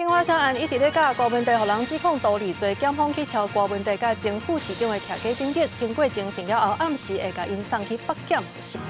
金华社案一直咧甲高问题，互人指控道理罪，检方去朝高问题甲前副市长的徛家顶顶，经过侦讯了后，暗时会甲因送去北检复审。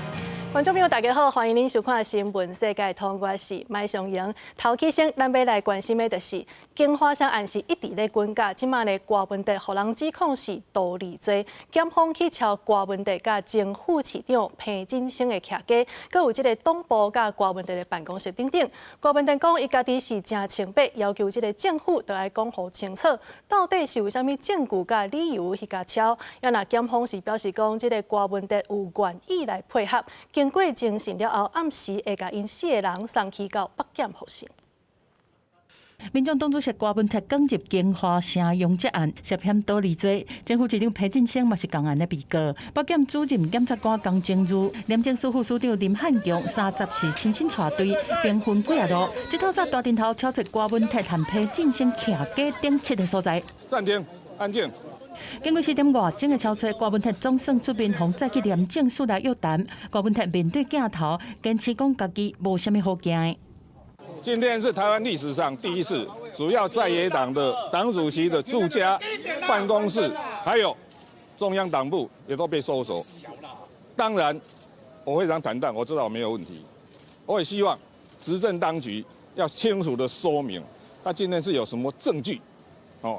观众朋友，大家好，欢迎您收看《新闻世界通》，我是麦尚莹。头起先，咱要来关心的就是金华社案是一直咧滚价，即马咧高问题，互人指控是道理罪，检方去朝高问题甲前副市长彭振声的徛家，搁有即个党部甲高问题的办公室等等。高问题讲，伊家己是真清白，要求即个政府都要讲互清楚，到底是有啥物证据甲理由去甲抄？要那检方是表示讲，即个高问题有愿意来配合。经过侦讯了后，暗时会甲因4个人送去到北检复审。民众党主席高文特讲入金华社用这案涉嫌道理罪，前副市长彭振声嘛是共案的被告。北检主任检察官江正如、廉政司副司长林汉强30次亲身带队，兵分几啊路，这套在大阵头敲出高文特和彭振声徛家等7个所在。暂停，安静。经过4点外钟的敲出，高文特总算出面，同再去廉政署来约谈。高文特面对镜头，坚持讲家己无啥物好惊的。今天是台湾历史上第一次，主要在野党的党主席的住家、办公室，还有中央党部也都被搜索。当然，我非常坦荡，我知道我没有问题。我也希望执政当局要清楚的说明，他今天是有什么证据，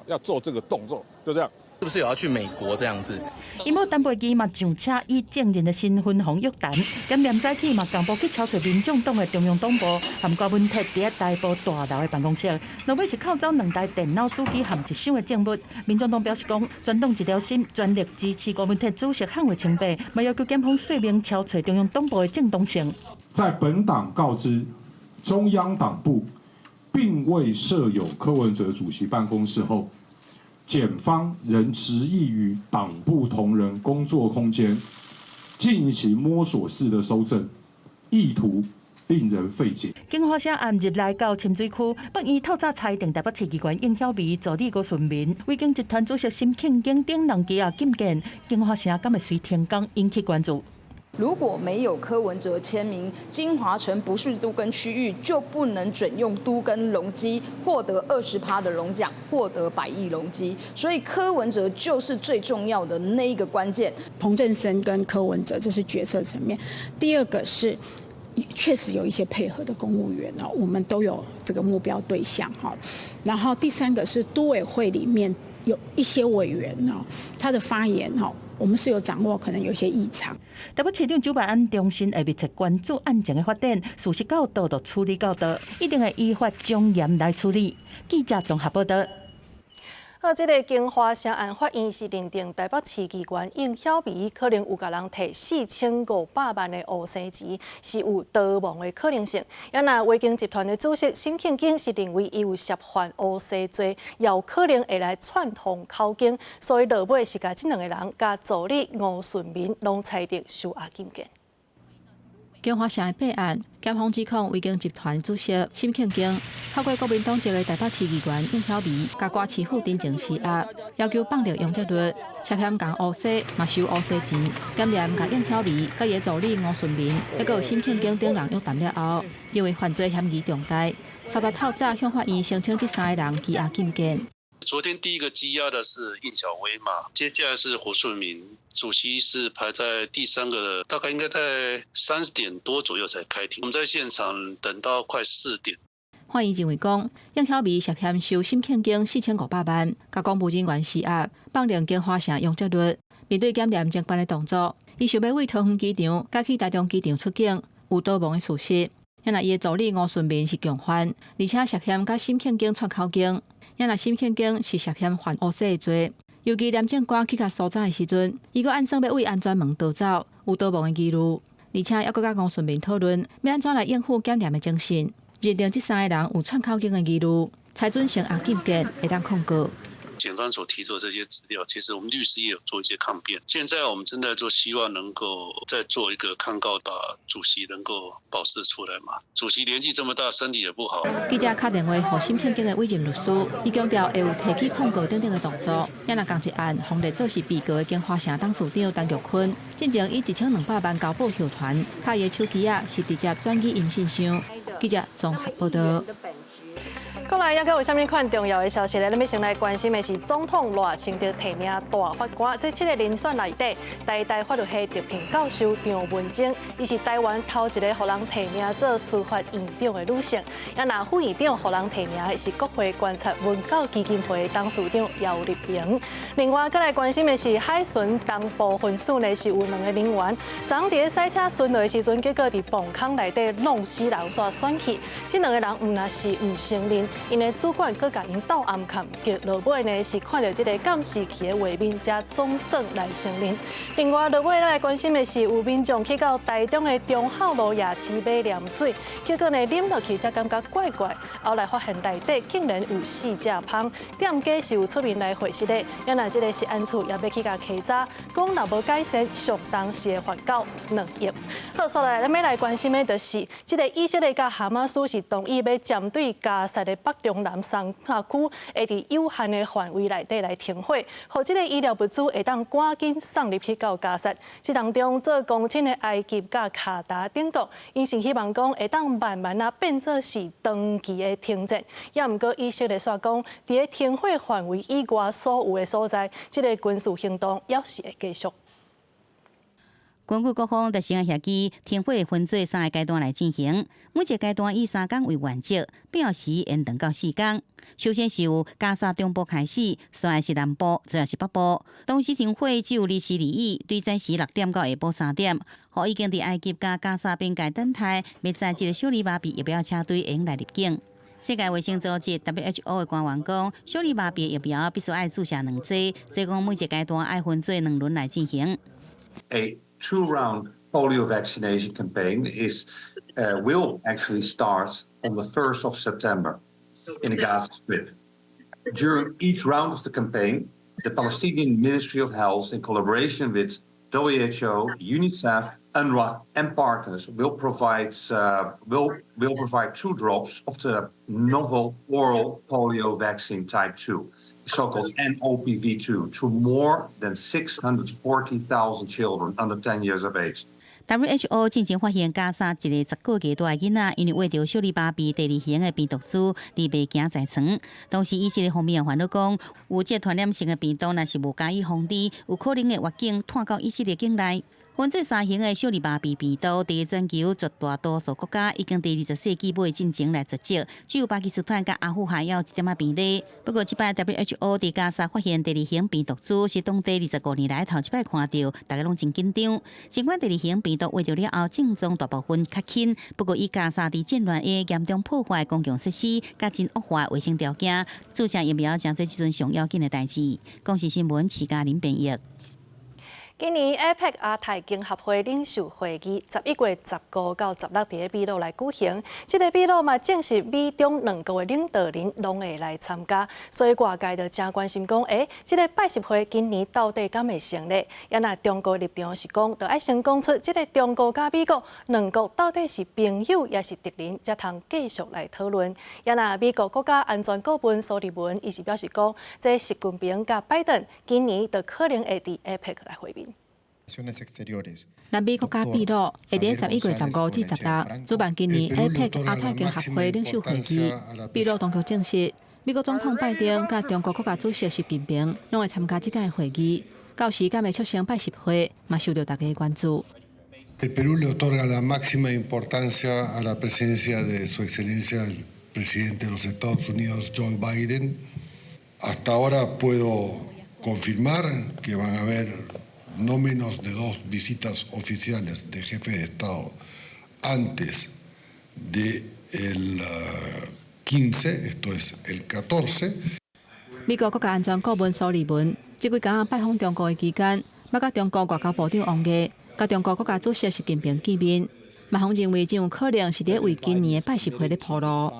要做这个动作，就这样。是不是有要去美国这样子？因某陈培基嘛上车以证人的身份互约谈，检廉早起嘛公布去敲出民众党的中央党部和高文特伫台北大楼的办公室，落尾是靠走2台电脑主机和1箱的证物。民众党表示讲，全党一条心，全力支持高文特主席捍卫清白，嘛要求检方说明敲出中央党部的正当性。在本党告知中央党部并未设有柯文哲主席办公室后，检方仍执意于党部同仁工作空间进行摸索式的搜证，意图令人费解。金华社案入来到深水区，北院透早裁定台北市议员应晓薇、助理郭顺民、伟京集团主席沈庆景等人羁押禁见。金华社敢会随天工引起关注。如果没有柯文哲签名，金华城不是都更区域，就不能准用都更容积获得20%的容奖，获得100亿容积。所以柯文哲就是最重要的那一个关键。彭振声跟柯文哲，这是决策层面。第二个是，确实有一些配合的公务员哦，我们都有这个目标对象哈。然后第三个是都委会里面有一些委员哦，他的发言哦。我们是有掌握，可能有些异常。台北市长九百案中心会密切关注案情的发展，事实到倒就处理到倒，一定会依法从严来处理。记者综合报道。这个金华社案法院是认定台北市议员应晓薇可能有甲人摕4500万的乌生钱，是有逃亡的可能性。也那伟京集团的主席沈庆景是认为伊有涉犯乌生罪，也有可能会来串通口径，所以落尾是甲这2个人甲助理吴顺民拢裁定收押禁见。金华社的备案，检方指控伟京集团主席沈庆景透过国民党籍的台北市议员应晓薇，甲瓜市府真正施压，要求放掉杨哲律，涉嫌共乌洗，嘛收乌洗钱。检验甲应晓薇、甲伊的助理吴顺民，还有沈庆景等人约谈了后，认为犯罪嫌疑重大，3日透早向法院申请这3个人羁押禁见。昨天第一个羁押的是应晓薇嘛，接下来是胡顺民，主席是排在第3个，大概应该在30点多左右才开庭。我们在现场等到快4点。法院认为讲，应晓薇涉嫌收沈庆景4500万，甲公务人员施压，放令金华社杨哲律。面对检验侦办的动作，伊想要为桃园机场改去台中机场出境，有逃亡的事实。因那伊的助理吴顺民是共犯，而且涉嫌甲沈庆景串口径。因那沈庆景是涉嫌犯乌洗的罪，尤其廉政官去甲所在的时阵，伊佫暗算要为安全门逃走，有逃亡的记录，而且还佫甲吴顺民讨论要安怎来应付检验的精神，认定这3个人有串口径的记录，才准成押禁见，会当控告。检方所提出的这些资料，其实我们律师也有做一些抗辩。现在我们真的就希望能够再做一个抗告，把主席能够保释出来嘛。主席年纪这么大，身体也不好。记者打电话给沈庆景的委任律师，伊强调会有提起控告等等的动作。也那同一案，红列做是被告的金华城董事长陈玉坤，进前以1200万交保候团，卡伊的手机是直接转去因信箱。记者综合报道。过来来，还有啥物款重要的消息呢？咱要先来关心的是总统赖清德提名大法官，这7个人选内底，台大法律系特聘教授张文晶，伊是台湾头一个互人提名做司法院长的女性。也那副院长互人提名的是国会观察文教基金会董事长姚立平。另外，再来关心的是海巡东部分署呢是有2个人员，昨伫赛车巡逻的时阵，结果伫磅空内底弄死人煞选去，这2个人唔承认。因的主管佮甲因斗暗砍，结落尾呢是看到这个监视器的画面，才总算来承认。另外，落尾来关心的是，有民众去到台中的忠孝路夜市买凉水，结果呢啉落去才感觉怪怪，后来发现内底竟然有4只蜂，店家是有出面来回实的。也那这个是安处也要去甲稽查，讲若无改善，属当时的罚到2亿。好，所来咱要来关心的就是这个以色列甲哈马斯是同意要针对加沙的北中南三角区，会伫有限的范围内底来停火，让这个医疗物资会当赶紧送入去到加沙。这当中做公亲的埃及甲卡达等国，因是希望讲会当慢慢变做是长期的停战。也毋过以色列说讲，伫个停火范围以外所有的所在，这个军事行动也是会继续。根据各方的成协议，停火分做3个阶段来进行，每一个阶段以3天为原则，表时延长到4天。首先是由加沙中部开始，随后是南部，最后是北部。当时停火只有日时2议，对早时6点到下晡3点，互已经伫埃及甲加沙边界等待，要载一个小儿麻痹疫苗车队用来入境。世界卫生组织 WHO 的官员讲，小儿麻痹疫苗必须爱注射2剂，所以讲每一个阶段爱分做2轮来进行。A 2-round polio vaccination campaign will actually start on the 1st of September in the Gaza Strip. During each round of the campaign, the Palestinian Ministry of Health, in collaboration with WHO, UNICEF, UNRWA, and partners, will provide 2 drops of the novel oral polio vaccine type 2. So-called NOPV2 to more than 640,000 children under 10 years of age. WHO 进前发现加沙一个10个月大的囡仔，因为患着小儿麻痹第2型的病毒株，而未行在床。当时以色列方面烦恼讲，有这传染性的病毒，若是无加以防治，有可能会越境探到以色列境内。分做3型的小儿麻痹病毒，伫全球绝大多数国家已经伫20世纪尾进前来绝迹，只有巴基斯坦甲阿富汗有1点病例。不过，这摆 WHO 伫加沙发现第2型病毒株，是当地25年来头一摆看到，大家拢真紧张。尽管第2型病毒患着了后，症状大部分较轻，不过以加沙伫战乱下严重破坏公共设施，甲真恶化卫生条件，注射疫苗正做即阵上要紧的代志。公视新闻徐嘉玲编译。今年 APEC 亚太经合会领袖会议11月15到16伫秘鲁来举行，这个秘鲁嘛正是美中2国的领导人拢会来参加，所以外界就真关心讲，这个拜习会今年到底敢会成立？也那中国立场是讲，就爱先讲出这个中国甲美国2国到底是朋友也是敌人，才通继续来讨论。也那美国国家安全顾问苏利文伊是表示讲，这习近平甲拜登今年就可能会伫 APEC 来会面。南美国家秘鲁会伫11月15至16主办今年 APEC 亚太经合会领袖会议。秘鲁当局证实，美国总统拜登甲中国国家主席习近平拢会参加这届会议。到时敢会促成拜习会，嘛受到大家关注。El Perú le otorga la máxima importancia a la presencia de Su Excelencia el presidente de los Estados Unidos, Joe Biden. Hasta ahora puedo confirmar que van a haber no menos de 2 visitas oficiales de jefe de Estado antes del 15, esto es el 14. 美国国家安全顾问苏利文这几天拜访中国的期间，要甲中国外交部长王毅、甲中国国家主席习近平见面。马航认为，真有可能是伫为今年的拜习会咧铺路。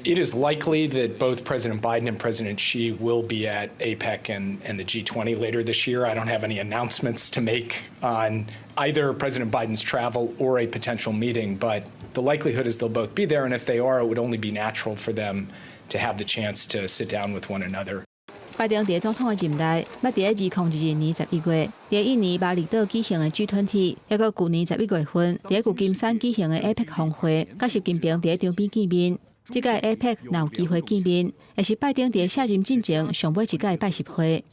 It is likely that both President Biden and President Xi will be at APEC and the G20 later this year. I don't have any announcements to make on either President Biden's travel or a potential meeting, but the likelihood is they'll both be there, and if they are, it would only be natural for them to have the chance to sit down with one another. 拜登伫总统的任内，要伫2021年11月，伫印尼巴厘岛举行的 G20， 还有去年11月份伫旧金山举行的 APEC 峰会，甲习近平伫场边见面。这届 APEC 若有机会见面，会是拜登伫卸任进前上尾一届拜习会。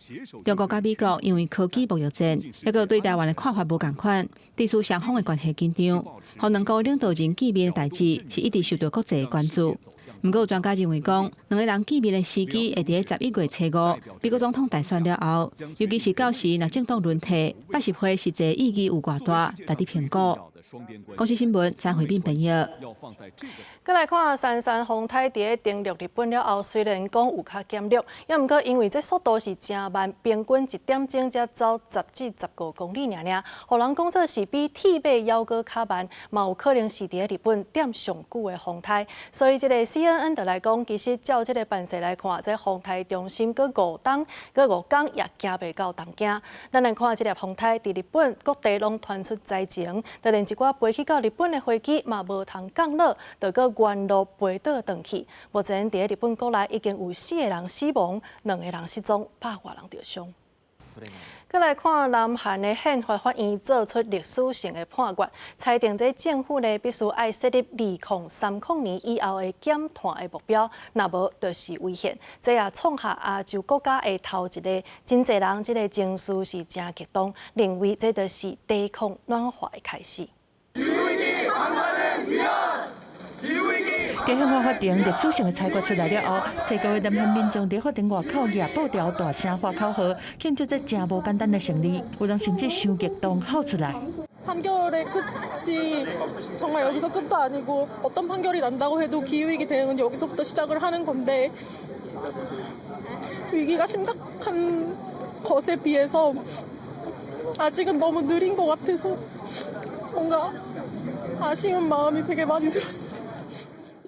中国甲美国因为科技贸易战，抑个对台湾的看法无共款，地处双方的关系紧张，互两国领导人见面的代志是一直受到国际的关注。不过，专家认为讲，两个人见面的时机会伫11月初5，美国总统大选了后，尤其是到时若政党轮替，拜习会实际意义有偌大，值得评估。公司新闻张惠敏编译。再来看珊珊风台伫登陆日本了后，虽然讲有较减弱，也毋过因为这速度是真慢，平均1点钟才走10至15公里尔，互人讲这是比铁马还阁较慢，嘛有可能是伫日本点上久的风台。所以这个 CNN 就来讲，其实照这个办事来看，这风台中心搁5天也行袂到东京。咱来看这粒风台伫日本各地拢传出灾情，就连一寡飞去到日本的飞机嘛无通降落，就搁原路飞倒转去。目前伫日本国内已经有4个人死亡，2个人失踪，100多人受伤。再来看南韩的宪法法院做出历史性的判决，裁定这政府呢必须爱设立2030年以后的减碳的目标，若无就是违宪。这也创下亚洲国家的头一个，真侪人这个情绪是真激动，认为这就是抵抗暖化的开始。宪法法庭历史性的裁决出来了后，提告的南韩民众伫法庭外口举布条大声喊口号，庆祝这真无简单的胜利，有人甚至伤激动吼出来。 판결의 끝이 정말 여기서 끝도 아니고 어떤 판결이 난다고 해도 기후위기 대응은 여기서부터 시작을 하는 건데 위기가 심각한 것에 비해서 아직은 너무 느린 것 같아서 뭔가 아쉬운 마음이 되게 많이 들었어요.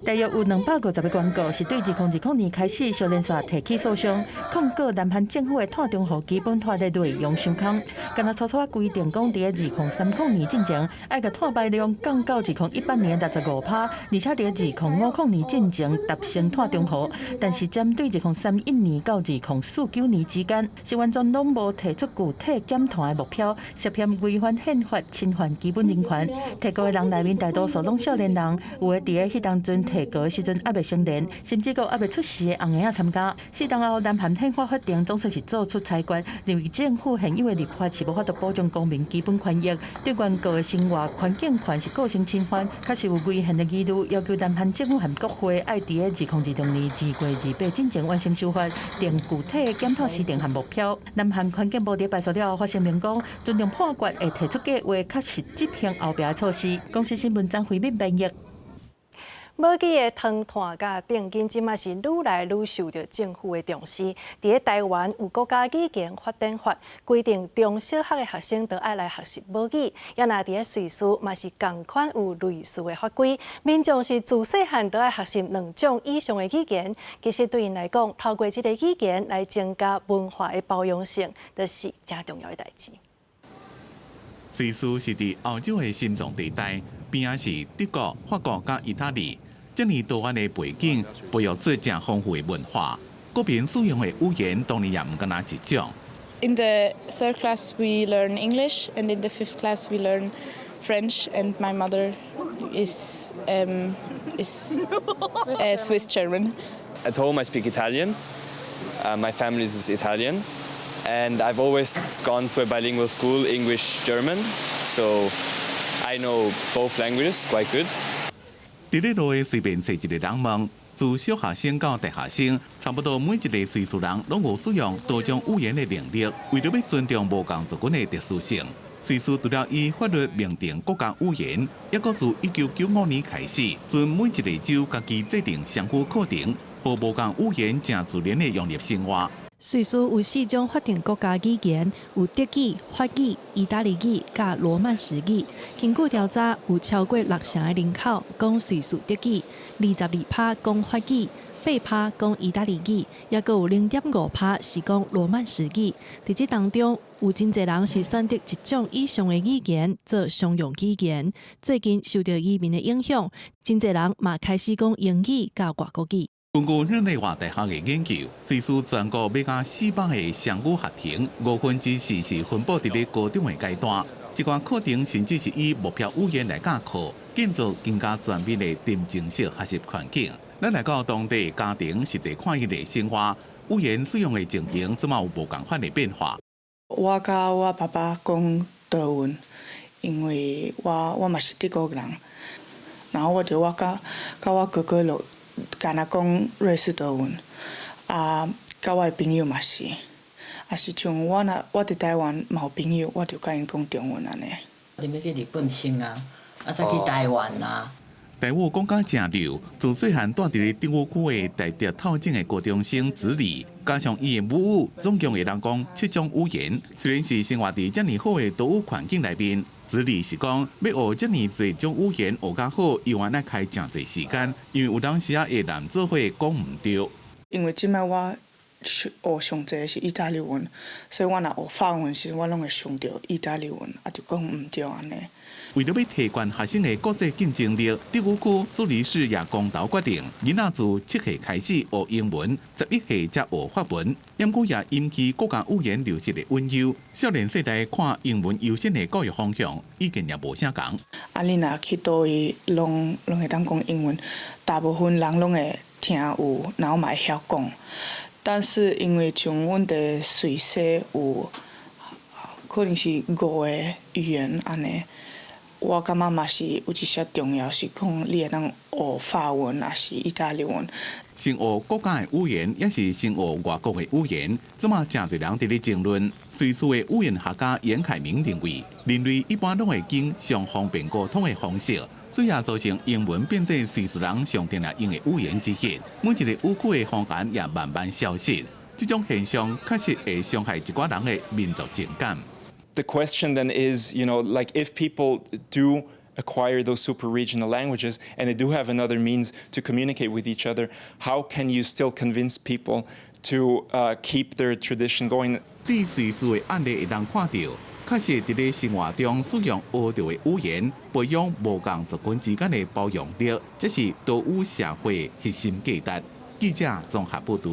大约有250个原告是对2020年开始小连续提起诉讼，控告南韩政府的碳中和基本法的内容相同，敢若粗粗规定讲，伫2030年进前，爱甲碳排量降到2018年65%，而且伫2050年进前达成碳中和。但是针对2031年到2049年之间，是完全拢无提出具体减碳的目标，涉嫌违反宪法、侵犯基本人权。提告的人内面大多数拢少年人，有的伫迄当阵。 提告的时阵还未成年，甚至还未出世的红仔参加。适当后，南韩宪法法庭总算是做出裁决，认为政府现有的立法是无法度保障公民基本权益，对原告的生活环境权是构成侵犯，确实有违宪的疑虑，要求南韩政府和国会爱伫2020年2月28之前完成修法，定具体的检讨时程和目标。南韩环境部伫败诉了后发声明讲，尊重判决会提出计划，确实执行后壁的措施。公司新闻张惠敏编译。 母鸡的汤炭甲病菌，即卖是愈来愈受到政府的重视。伫台湾有国家语言发展法规定，中小学的学生都爱来学习母语。也若伫瑞士嘛是同款有类似的法规，民众是自细汉都爱学习2种以上的语言。其实对因来讲，透过这个语言来增加文化的包容性，就是真重要的代志。 瑞士是伫欧洲的心脏地带，边仔是德国、法国甲意大利。 这么多元的背景，培育出正丰富的文化。各边使用的语言当然也唔敢若一种。In the third class we learn English, and in the fifth class we learn French. And my mother is Swiss German. At home I speak Italian. My family is Italian, and I've always gone to a bilingual school, English, German. So I know both languages quite good. 伫咧路的随便找一个人问，自小学生到大学生，差不多每一个瑞士人拢有使用多种语言的能力。为了要尊重无共族群的特殊性，瑞士除了以法律明定国家语言，也搁自1995年开始，准每一个州家己制定双语课程，和无共语言正自然的融入生活。 瑞士有4种法定国家语言，有德语、法语、意大利语甲罗曼史语。经过调查，有超过60%的人口讲瑞士德语，22%讲法语，8%讲意大利语，也阁有0.5%是讲罗曼史语。伫这当中，有真侪人是选择1种以上的语言做商用语言。最近受到移民的影响，真侪人嘛开始讲英语甲外国语。 根据日内瓦大学的研究，瑞士全国要甲400个双语学堂，4%是分布伫咧高中的阶段。一寡课程甚至是以目标语言来教课，建造更加全面的沉浸式学习环境。咱来到当地家庭实际看伊的生活，语言使用的情形，怎么有无共款的变化？我甲我爸爸讲德文，因为我嘛是德国人，然后我甲我哥哥就敢若讲瑞士德文，甲我的朋友嘛是，是像我伫台湾嘛有朋友，我就甲因讲中文安尼。你要去日本先啊，再去台湾啊。台语讲甲真溜，自细汉住伫德语区的大直透正的高中生子理，加上伊的母语，总共会当讲7种语言。虽然是生活伫遮尔好的多语环境内面，子理是讲要学遮尔侪种语言学较好，伊原来开真侪时间，因为有当时会难做伙讲唔对。因为即摆我学上侪是意大利文，所以我若学法文时，我拢会想到意大利文，就讲唔对安尼。为了要提高学生的国际竞争力，德语区苏黎世也公投决定，囡仔自7岁开始学英文，11岁才学法文。因过也引起国家语言流失的担忧。少年世代看英文优先的教育方向，已经也无啥共。你若去倒位，拢会当讲英文，大部分人拢会听有，然后嘛会晓讲。但是因为像阮伫瑞士有，可能是5个语言安尼。我感觉嘛是有一些重要，是讲你会当学法文，还是意大利文。先学国家的语言，也是先学外国的语言。这么真侪人伫咧争论。瑞士的语言学家严凯明认为，人类一般拢会经上方便沟通的方式，所以也造成英文变成瑞士人上定来用的语言之一。每一个语区的方言也慢慢消失。这种现象确实会伤害一寡人的民族情感。The question then is, like if people do acquire those super regional languages and they do have another means to communicate with each other, how can you still convince people to keep their tradition going? 伫瑞士的案例会当看到，确实伫咧生活中使用学到的语言，培养无共族群之间的包容力，这是多语社会核心价值。记者综合报道。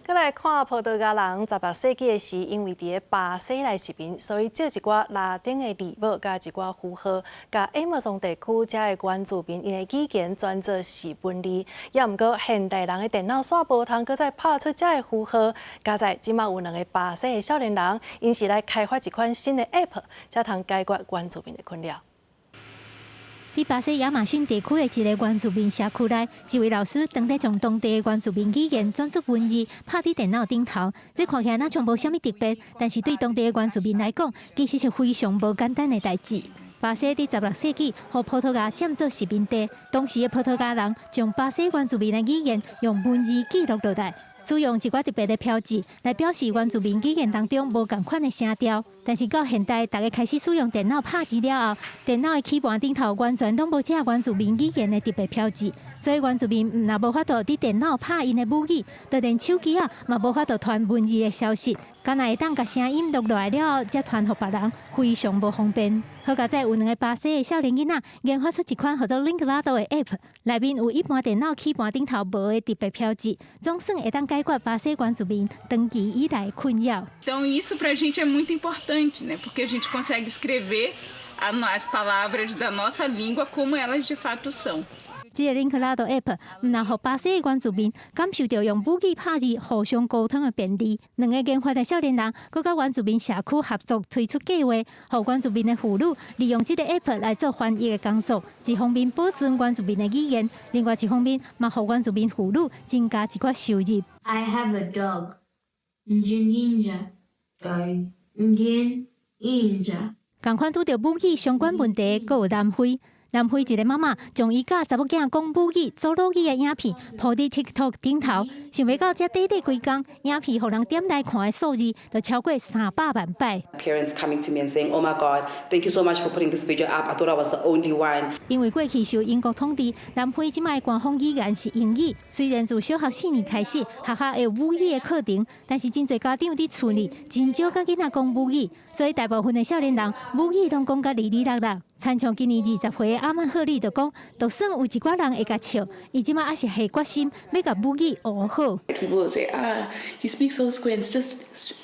再来看葡萄牙人18世纪的时，因为伫咧巴西来殖民，所以借一寡拉丁的字母，加一寡符号，甲亚马逊地区遮的原住民因的语言转做是文字。也毋过现代人的电脑煞无通，搁再拍出遮的符号。加在即马有2个巴西的少年人，因是来开发一款新的 App， 才通解决原住民的困扰。伫巴西亚马逊地区的一个原住民社区内，一位老师当地将当地的原住民语言转作文字，拍伫电脑顶头。这看起来若像无啥物特别，但是对当地的原住民来讲，其实是非常无简单的代志。巴西伫16世纪，和葡萄牙占做殖民地，当时的葡萄牙人将巴西原住民的语言用文字记录落来，使用一寡特别的标志来表示原住民语言当中无共款的声调。但是到现代，大家开始使用电脑拍字了后，电脑的键盘顶头完全拢无这原住民语言的特别标志，所以原住民若无法度伫电脑拍因的母语，就连手机嘛无法度传文字的消息。敢若会当甲声音录落来了后，才传互别人，非常无方便。好佳在有2个巴西的少年囡仔研发出一款叫做 Linklado 的 App， 内面有一般电脑键盘顶头无的特别标志，总算会当解决巴西原住民长期以来的困扰。Então isso pra gente é muito importante, né? Porque a gente consegue escrever as palavras da nossa língua como elas de fato são. 这个 Linklado App 唔但互巴西的原住民感受到用母语拍字互相沟通的便利，2个研发的少年人，佮甲原住民社区合作推出计划，互原住民的妇女利用这个 App 来做翻译的工作，一方面保存原住民的语言，另外一方面嘛，互原住民妇女增加一寡收入。I have a dog. Ninja. Ninja. 同款拄到母语相关问题，佮有南非。南非一个妈妈将伊甲查某囝讲母语、做母语的影片铺伫 TikTok 顶头，想袂到才短几工，影片互人点来看的数字就超过300万摆。Parents coming to me and saying, "Oh my God, thank you so much for putting this video up. I thought I was the only one." 因为过去受英国统治，南非即卖官方语言是英语。虽然自小学4年开始，学校会有母语的课程，但是真侪家长伫厝里真少甲囡仔讲母语，所以大部分的少年人母语拢讲甲哩哩啦啦。参像今年20岁的阿曼赫利就讲，就算有一寡人会甲笑，伊即马也是下决心要甲母语学好。People will say, you speak so squint, just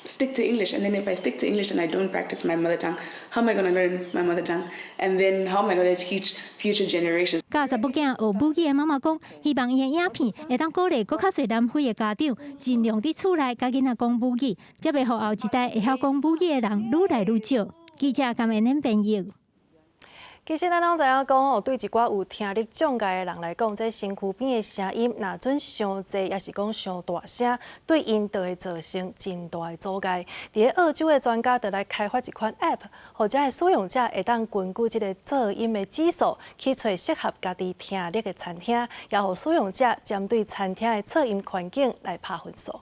stick to English. And then if I stick to English and I don't practice my mother tongue, how am I going to learn my mother tongue? And then how am I going to teach future generations? 教查某囝学母语的妈妈讲，希望伊的影片会当鼓励搁较侪南非的家长，尽量伫厝内甲囡仔讲母语，才袂互后一代会晓讲母语的人愈来愈少。记者感恩恁朋友。其实咱拢知影讲对一寡有听力障碍的人来讲，这身躯边的声音若准伤济，也是讲伤大声，对因就会造成真大的阻碍。伫澳洲的专家就来开发一款 App， 或者使用者会当根据这个噪音的指数去找适合家己听力的餐厅，也互使用者针对餐厅的噪音环境来拍分数。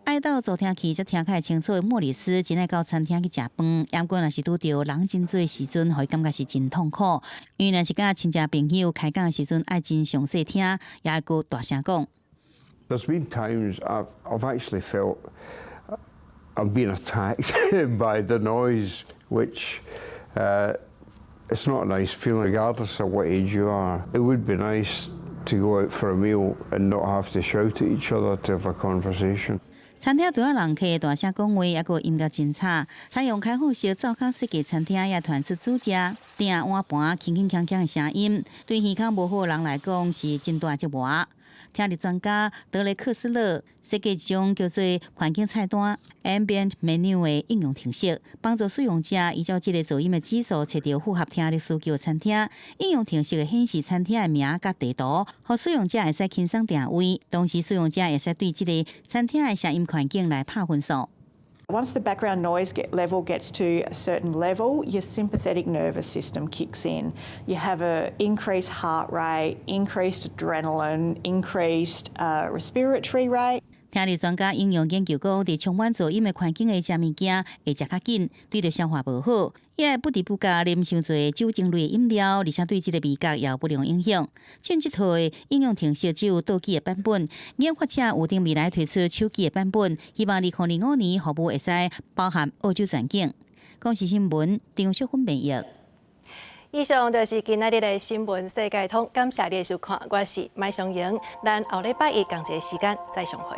爱到助听器则听起来清楚的莫里斯，真爱到餐厅去食饭。不过若是拄着人真多的时阵，互伊感觉是真痛苦。因为若是甲亲戚朋友开讲的时阵，爱真详细听，也爱搁大声讲。There's been times I've actually felt I'm being attacked by the noise, which it's not a nice feeling, regardless of what age you are. It would be nice to go out for a meal and not have to shout at each other to have a conversation. 餐厅除了人客大声讲话，也个音乐真差。采用开放式灶脚设计餐厅也传出煮食、鼎、碗盘铿铿锵锵的声音，对耳孔无好的人来讲是真大折磨。听力专家德雷克斯勒设计一种叫做环境菜单 （Ambient Menu） 的应用程式，帮助使用者依照这个噪音的指数，找到符合听力需求的餐厅。应用程式会显示餐厅的名甲地图，互使用者会使轻松定位。同时，使用者会使对这个餐厅的声音环境来拍分数。Once the background noise level gets to a certain level, your sympathetic nervous system kicks in. You have an increased heart rate, increased adrenaline, increased respiratory rate. 听力专家应用研究讲，伫充满噪音的环境下食物件会食较紧，对着消化无好，也会不知不觉啉伤侪酒精类的饮料，而且对这个味觉也有不良影响。像这套的应用程式只有倒机的版本，研发者有定未来推出手机的版本，希望2025年服务会使包含澳洲全景。公视新闻张淑芬编译。以上就是今仔日的新闻世界通，感谢你的收看，我是麦尚莹，咱后礼拜一同一时间再相会。